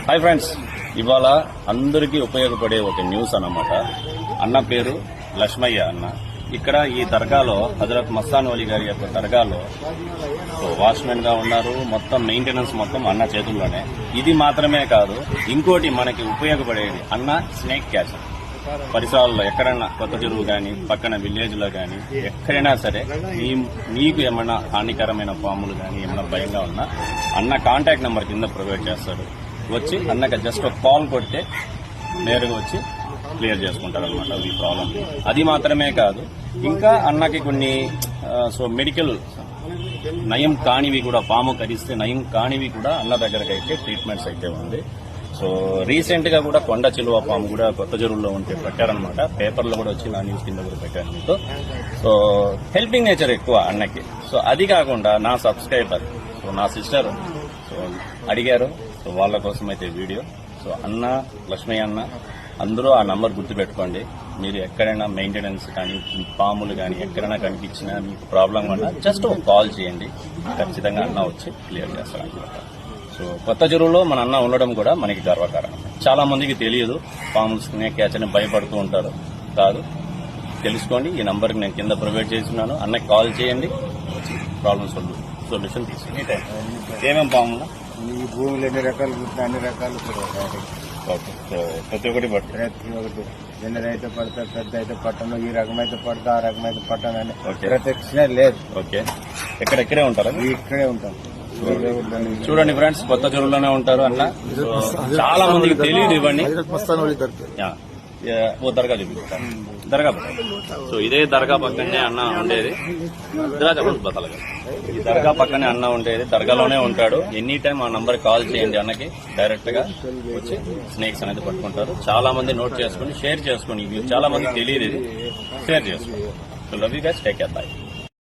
Hi friends, ఇవాళ అందరికీ ఉపయోగపడే ఒక న్యూస్ అన్నమాట. అన్న పేరు లక్ష్మయ్య అన్న. ఇక్కడ ఈ దర్గాలో హజరత్ మస్తాన్ వలి గారి యొక్క దర్గాలో వాచ్మెన్ గా ఉన్నారు. మొత్తం మెయింటెనెన్స్ మొత్తం అన్న చేతుల్లోనే. ఇది మాత్రమే కాదు, ఇంకోటి మనకి ఉపయోగపడేది అన్న స్నేక్ క్యాచర్. పరిసరాల్లో ఎక్కడైనా కొత్త చెరువు కానీ పక్కన విలేజ్ లో కానీ ఎక్కడైనా సరే మీకు ఏమైనా హానికరమైన పాములు కానీ ఏమైనా భయంగా ఉన్నా అన్న కాంటాక్ట్ నెంబర్ కింద ప్రొవైడ్ చేస్తాడు. వచ్చి అన్నకి జస్ట్ ఒక కాల్ కొట్టే నేరుగా వచ్చి క్లియర్ చేసుకుంటారు అనమాట ఈ ప్రాబ్లం. అది మాత్రమే కాదు, ఇంకా అన్నకి కొన్ని మెడికల్ నయం కానివి కూడా, పాము కరిస్తే నయం కానివి కూడా అన్న దగ్గరకు అయితే ట్రీట్మెంట్స్ అయితే ఉంది. సో రీసెంట్ గా కూడా కొండ చిలువ పాము కూడా కొత్త చెరువుల్లో ఉంటే పెట్టారనమాట. పేపర్లో కూడా వచ్చి నా న్యూస్ కింద కూడా పెట్టాను మీకు. సో హెల్పింగ్ నేచర్ ఎక్కువ అన్నకి. సో అది కాకుండా నా సబ్స్క్రైబర్, సో నా సిస్టర్ సో అడిగారు. సో వాళ్ళ కోసం అయితే వీడియో. సో అన్న లక్ష్మయ్య అన్న అందరూ ఆ నంబర్ గుర్తుపెట్టుకోండి. మీరు ఎక్కడైనా మెయింటెనెన్స్ కానీ పాములు కానీ ఎక్కడైనా కనిపించినా మీకు ప్రాబ్లం ఉన్నా జస్ట్ ఒక కాల్ చేయండి. ఖచ్చితంగా అన్న వచ్చి క్లియర్ చేస్తారనమాట. సో కొత్త చెరువులో మన అన్న ఉండడం కూడా మనకి గర్వకారణం. చాలా మందికి తెలియదు, పాములు స్నేక్ క్యాచ్ అని భయపడుతూ ఉంటారు. కాదు, తెలుసుకోండి. ఈ నంబర్కి నేను కింద ప్రొవైడ్ చేస్తున్నాను. అన్నకి కాల్ చేయండి, ప్రాబ్లమ్ సొల్యూషన్ తీసుకుని. ఏమేమి పాములు ఈ భూములు ఎన్ని రకాలు అన్ని రకాలు ఓకే. సో ప్రతి ఒక్కటి ప్రతి ఒకటి చిన్నది అయితే పడతారు, పెద్ద అయితే పట్టను, ఈ రకం అయితే పడతా ఆ రకం అయితే పట్టను అని ప్రత్యక్ష లేదు. ఓకే, ఎక్కడెక్కడే ఉంటారా? ఇక్కడే ఉంటాం. చూడండి ఫ్రెండ్స్, కొత్త చెరువులోనే ఉంటారు అన్న. చాలా మందికి తెలియదు ఇవన్నీ. ఓ దర్గా చూపిస్తారు, దర్గా. సో ఇదే దర్గా పక్కనే అన్న ఉండేది. ఈ దర్గా పక్కనే అన్న ఉండేది, దర్గాలోనే ఉంటాడు. ఎనీ టైం ఆ నంబర్ కాల్ చేయండి అన్నకి. డైరెక్ట్ గా వచ్చి స్నేక్స్ అనేది పట్టుకుంటారు. చాలా మంది నోట్ చేసుకుని షేర్ చేసుకుని, చాలా మందికి తెలియదు, ఇది షేర్ చేసుకోండి. So love you guys, take care, by.